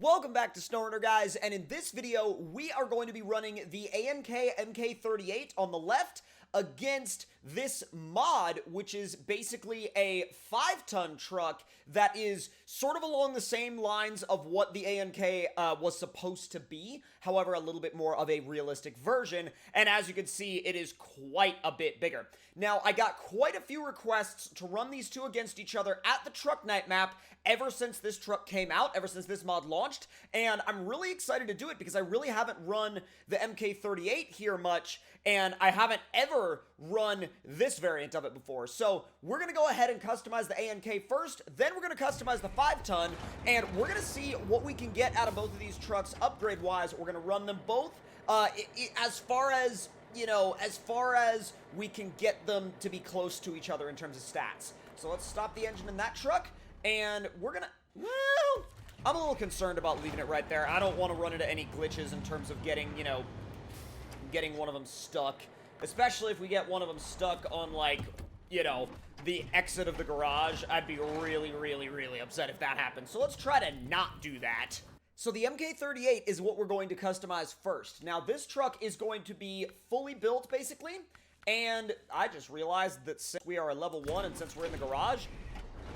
Welcome back to SnowRunner, guys, and in this video, we are going to be running the ANK MK38 on the left against this mod, which is basically a 5-ton truck that is sort of along the same lines of what the ANK was supposed to be, however, a little bit more of a realistic version, and as you can see, it is quite a bit bigger. Now, I got quite a few requests to run these two against each other at the truck night map ever since this truck came out, ever since this mod launched, and I'm really excited to do it because I really haven't run the MK38 here much, and I haven't ever run this variant of it before. So we're going to go ahead and customize the ANK first, then we're going to customize the 5-ton, and we're going to see what we can get out of both of these trucks upgrade-wise. We're going to run them both as far as, you know, as far as we can get them to be close to each other in terms of stats. So let's stop the engine in that truck, and we're going to, well, I'm a little concerned about leaving it right there. I don't want to run into any glitches in terms of getting, you know, getting one of them stuck. Especially if we get one of them stuck on, like, you know, the exit of the garage. I'd be really, really, really upset if that happened. So let's try to not do that. So the MK38 is what we're going to customize first. Now, this truck is going to be fully built, basically. And I just realized that since we are a level 1 and since we're in the garage,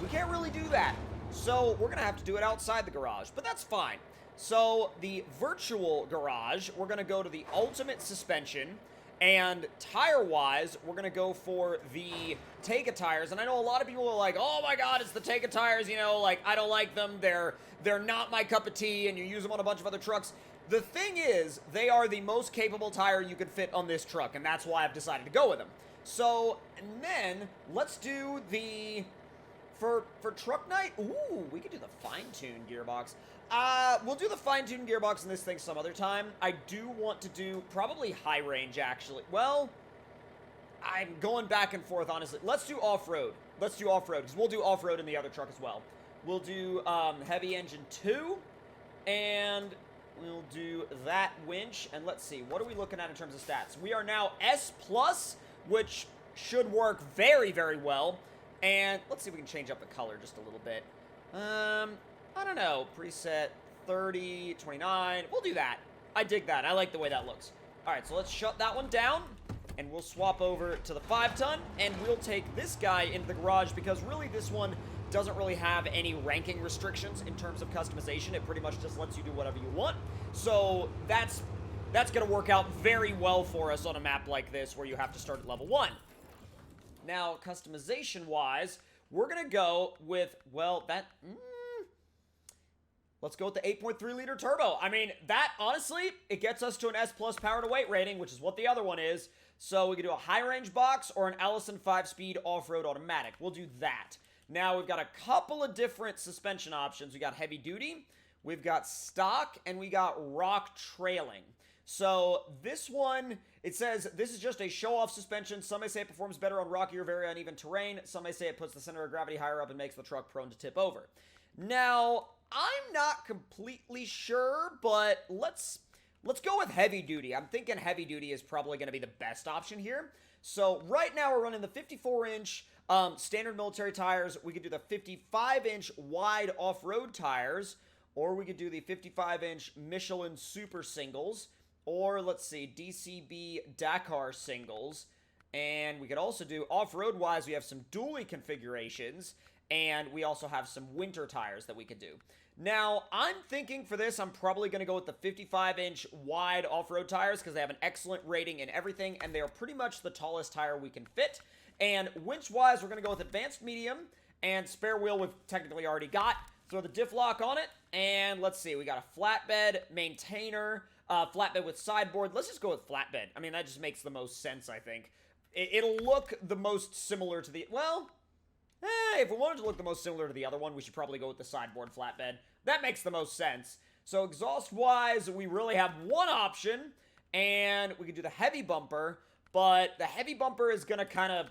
we can't really do that. So we're going to have to do it outside the garage. But that's fine. So the virtual garage, we're going to go to the ultimate suspension. And tire-wise, we're going to go for the Tega tires. And I know a lot of people are like, oh my god, it's the Tega tires, you know, like, I don't like them. They're not my cup of tea, and you use them on a bunch of other trucks. The thing is, they are the most capable tire you could fit on this truck, and that's why I've decided to go with them. So, and then, let's do the... For truck night, ooh, we could do the fine-tuned gearbox. We'll do the fine-tuned gearbox in this thing some other time. I do want to do probably high range, actually. Well, I'm going back and forth, honestly. Let's do off-road. Let's do off-road, because we'll do off-road in the other truck as well. We'll do heavy engine 2, and we'll do that winch. And let's see, what are we looking at in terms of stats? We are now S+, which should work very, very well. And let's see if we can change up the color just a little bit. I don't know. Preset 30, 29. We'll do that. I dig that. I like the way that looks. All right, so let's shut that one down. And we'll swap over to the 5-ton. And we'll take this guy into the garage because really this one doesn't really have any ranking restrictions in terms of customization. It pretty much just lets you do whatever you want. So that's going to work out very well for us on a map like this where you have to start at level 1. Now, customization-wise, we're going to go with, well, let's go with the 8.3-liter turbo. I mean, that, honestly, it gets us to an S+ power-to-weight rating, which is what the other one is. So we can do a high-range box or an Allison 5-speed off-road automatic. We'll do that. Now, we've got a couple of different suspension options. We got heavy-duty, we've got stock, and we got rock trailing. So this one, it says this is just a show-off suspension. Some may say it performs better on rocky or very uneven terrain. Some may say it puts the center of gravity higher up and makes the truck prone to tip over. Now, I'm not completely sure, but let's go with heavy duty. I'm thinking heavy duty is probably going to be the best option here. So right now we're running the 54-inch standard military tires. We could do the 55-inch wide off-road tires, or we could do the 55-inch Michelin Super Singles. Or, let's see, DCB Dakar singles. And we could also do, off-road-wise, we have some dually configurations. And we also have some winter tires that we could do. Now, I'm thinking for this, I'm probably going to go with the 55-inch wide off-road tires because they have an excellent rating in everything. And they are pretty much the tallest tire we can fit. And winch-wise, we're going to go with advanced medium. And spare wheel we've technically already got. Throw the diff lock on it. And let's see, we got a flatbed, maintainer... flatbed with sideboard. Let's just go with flatbed. I mean, that just makes the most sense, I think. It'll look the most similar to the... Well, if we wanted to look the most similar to the other one, we should probably go with the sideboard flatbed. That makes the most sense. So exhaust-wise, we really have one option, and we can do the heavy bumper, but the heavy bumper is going to kind of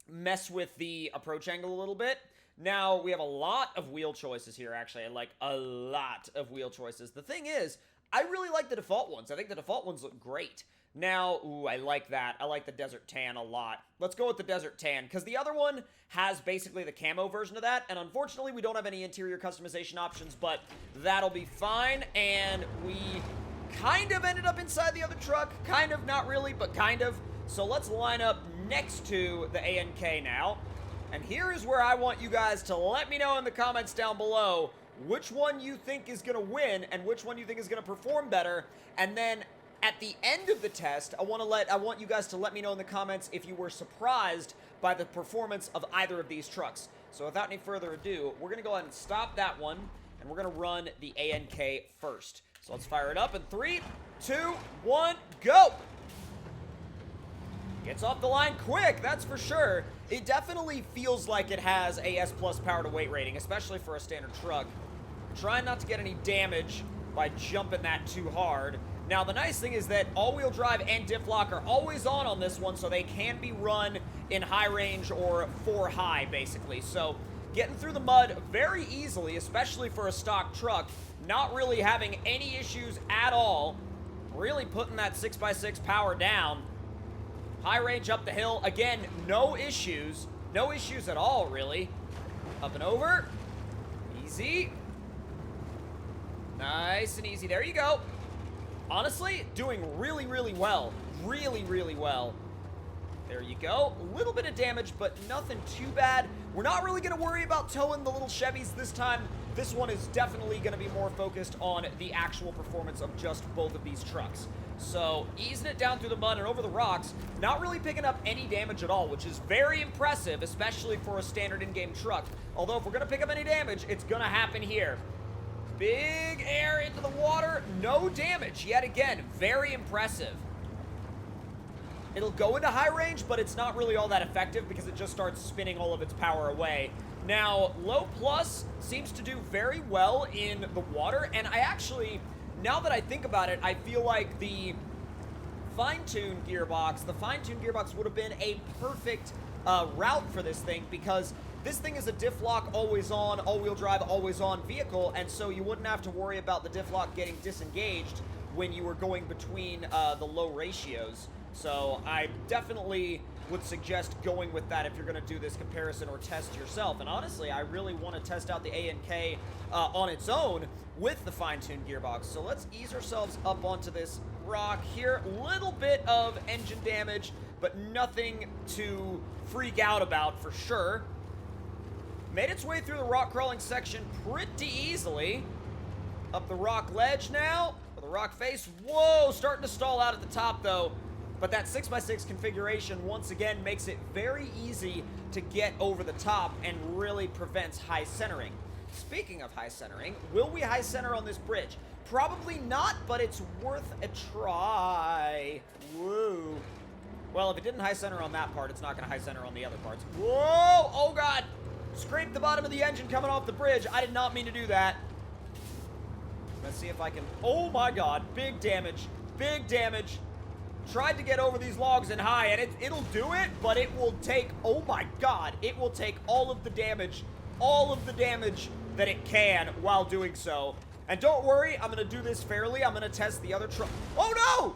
mess with the approach angle a little bit. Now, we have a lot of wheel choices here, actually. Like, a lot of wheel choices. The thing is, I really like the default ones. I think the default ones look great. Now, ooh, I like that. I like the desert tan a lot. Let's go with the desert tan, because the other one has basically the camo version of that, and unfortunately, we don't have any interior customization options, but that'll be fine, and we kind of ended up inside the other truck. Kind of, not really, but kind of. So let's line up next to the ANK now, and here is where I want you guys to let me know in the comments down below which one you think is going to win and which one you think is going to perform better, and then at the end of the test, I want you guys to let me know in the comments if you were surprised by the performance of either of these trucks. So without any further ado, we're going to go ahead and stop that one, and we're going to run the ANK first. So let's fire it up in 3, 2, 1, go! Gets off the line quick, that's for sure. It definitely feels like it has a S+ power to weight rating, especially for a standard truck. Trying not to get any damage by jumping that too hard. Now, the nice thing is that all-wheel drive and diff lock are always on this one, so they can be run in high range or for high, basically. So, getting through the mud very easily, especially for a stock truck, not really having any issues at all. Really putting that 6x6 power down. High range up the hill. Again, no issues. No issues at all, really. Up and over. Easy. Nice and easy. There you go. Honestly, doing really, really well. Really, really well. There you go. A little bit of damage, but nothing too bad. We're not really going to worry about towing the little Chevys this time. This one is definitely going to be more focused on the actual performance of just both of these trucks. So, easing it down through the mud and over the rocks, not really picking up any damage at all, which is very impressive, especially for a standard in-game truck. Although, if we're going to pick up any damage, it's going to happen here. Big air into the water, no damage. Yet again, very impressive. It'll go into high range, but it's not really all that effective because it just starts spinning all of its power away. Now, low plus seems to do very well in the water, and I actually, now that I think about it, I feel like the fine-tuned gearbox would have been a perfect route for this thing, because this thing is a diff lock always on, all-wheel drive always on vehicle, and so you wouldn't have to worry about the diff lock getting disengaged when you were going between the low ratios. So I definitely would suggest going with that if you're going to do this comparison or test yourself. And honestly, I really want to test out the ANK on its own with the fine-tuned gearbox. So let's ease ourselves up onto this rock here. Little bit of engine damage, but nothing to freak out about for sure. Made its way through the rock crawling section pretty easily. Up the rock ledge now, or the rock face. Whoa, starting to stall out at the top though. But that 6x6 configuration, once again, makes it very easy to get over the top and really prevents high centering. Speaking of high centering, will we high center on this bridge? Probably not, but it's worth a try. Woo. Well, if it didn't high center on that part, it's not going to high center on the other parts. Whoa! Oh, God! Scraped the bottom of the engine coming off the bridge. I did not mean to do that. Let's see if I can... Oh, my God. Big damage. Big damage. Tried to get over these logs in high, and it'll do it, but it will take, oh my God, it will take all of the damage that it can while doing so. And don't worry, I'm going to do this fairly. I'm going to test the other truck. Oh no!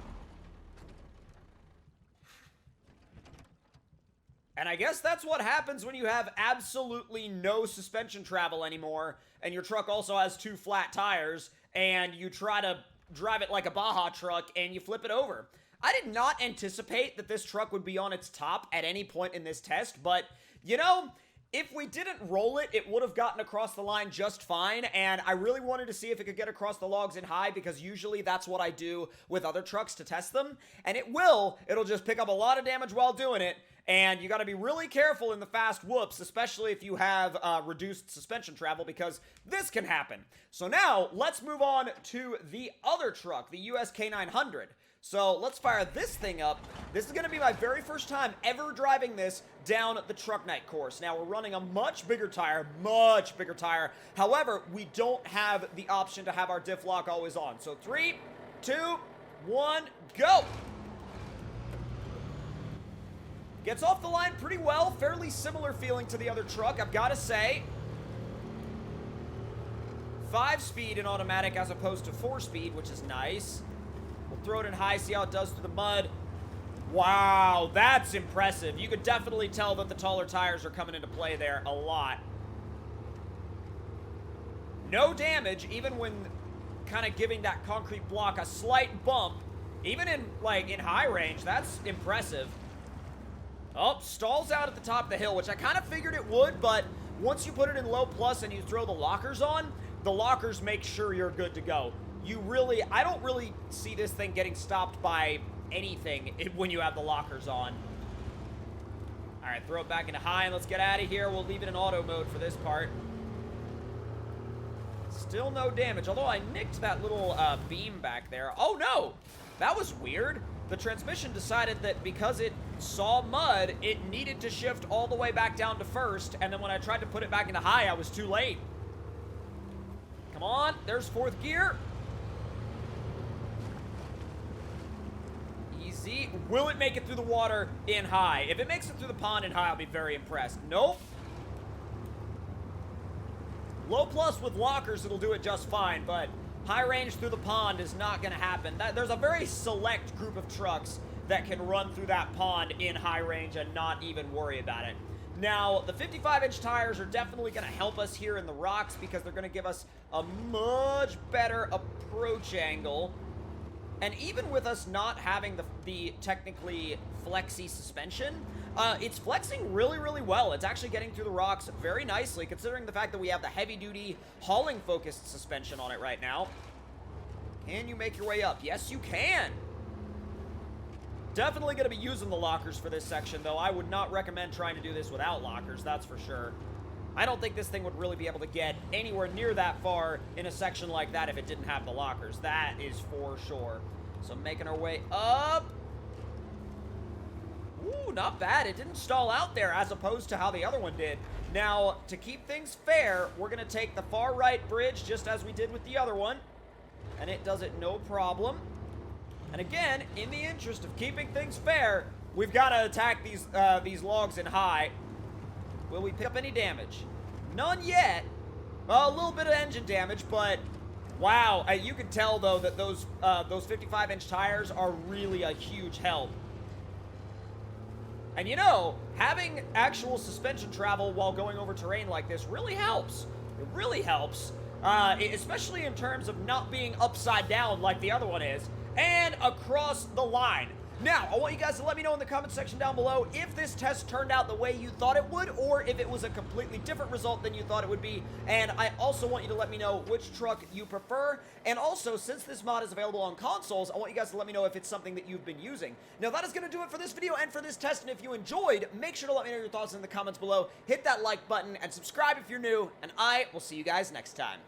And I guess that's what happens when you have absolutely no suspension travel anymore, and your truck also has 2 flat tires, and you try to drive it like a Baja truck, and you flip it over. I did not anticipate that this truck would be on its top at any point in this test, but, you know, if we didn't roll it, it would have gotten across the line just fine, and I really wanted to see if it could get across the logs in high, because usually that's what I do with other trucks to test them, and it will. It'll just pick up a lot of damage while doing it, and you got to be really careful in the fast whoops, especially if you have reduced suspension travel, because this can happen. So now, let's move on to the other truck, the US K900. So let's fire this thing up. This is going to be my very first time ever driving this down the truck night course. Now, we're running a much bigger tire. However, we don't have the option to have our diff lock always on. So 3, 2, 1, go! Gets off the line pretty well. Fairly similar feeling to the other truck, I've got to say. 5-speed in automatic as opposed to 4-speed, which is nice. We'll throw it in high, see how it does through the mud. Wow, that's impressive. You could definitely tell that the taller tires are coming into play there a lot. No damage, even when kind of giving that concrete block a slight bump. Even in, like, in high range, that's impressive. Oh, stalls out at the top of the hill, which I kind of figured it would, but once you put it in low plus and you throw the lockers on, the lockers make sure you're good to go. I don't really see this thing getting stopped by anything when you have the lockers on. All right, throw it back into high, and let's get out of here. We'll leave it in auto mode for this part. Still no damage, although I nicked that little beam back there. Oh, no! That was weird. The transmission decided that because it saw mud, it needed to shift all the way back down to first, and then when I tried to put it back into high, I was too late. Come on, there's fourth gear. Easy. Will it make it through the water in high? If it makes it through the pond in high, I'll be very impressed. Nope. Low plus with lockers, it'll do it just fine, but high range through the pond is not going to happen. There's a very select group of trucks that can run through that pond in high range and not even worry about it. Now, the 55-inch tires are definitely going to help us here in the rocks because they're going to give us a much better approach angle. And even with us not having the technically flexy suspension, it's flexing really, really well. It's actually getting through the rocks very nicely, considering the fact that we have the heavy-duty hauling-focused suspension on it right now. Can you make your way up? Yes, you can. Definitely going to be using the lockers for this section, though. I would not recommend trying to do this without lockers, that's for sure. I don't think this thing would really be able to get anywhere near that far in a section like that if it didn't have the lockers. That is for sure. So making our way up. Ooh, not bad. It didn't stall out there as opposed to how the other one did. Now, to keep things fair, we're going to take the far right bridge just as we did with the other one. And it does it no problem. And again, in the interest of keeping things fair, we've got to attack these logs in high. Will we pick up any damage? None yet. A little bit of engine damage, but wow. You can tell, though, that those 55-inch tires are really a huge help. And you know, having actual suspension travel while going over terrain like this really helps. It really helps, especially in terms of not being upside down like the other one is, and across the line. Now, I want you guys to let me know in the comment section down below if this test turned out the way you thought it would, or if it was a completely different result than you thought it would be. And I also want you to let me know which truck you prefer. And also, since this mod is available on consoles, I want you guys to let me know if it's something that you've been using. Now, that is going to do it for this video and for this test. And if you enjoyed, make sure to let me know your thoughts in the comments below. Hit that like button and subscribe if you're new. And I will see you guys next time.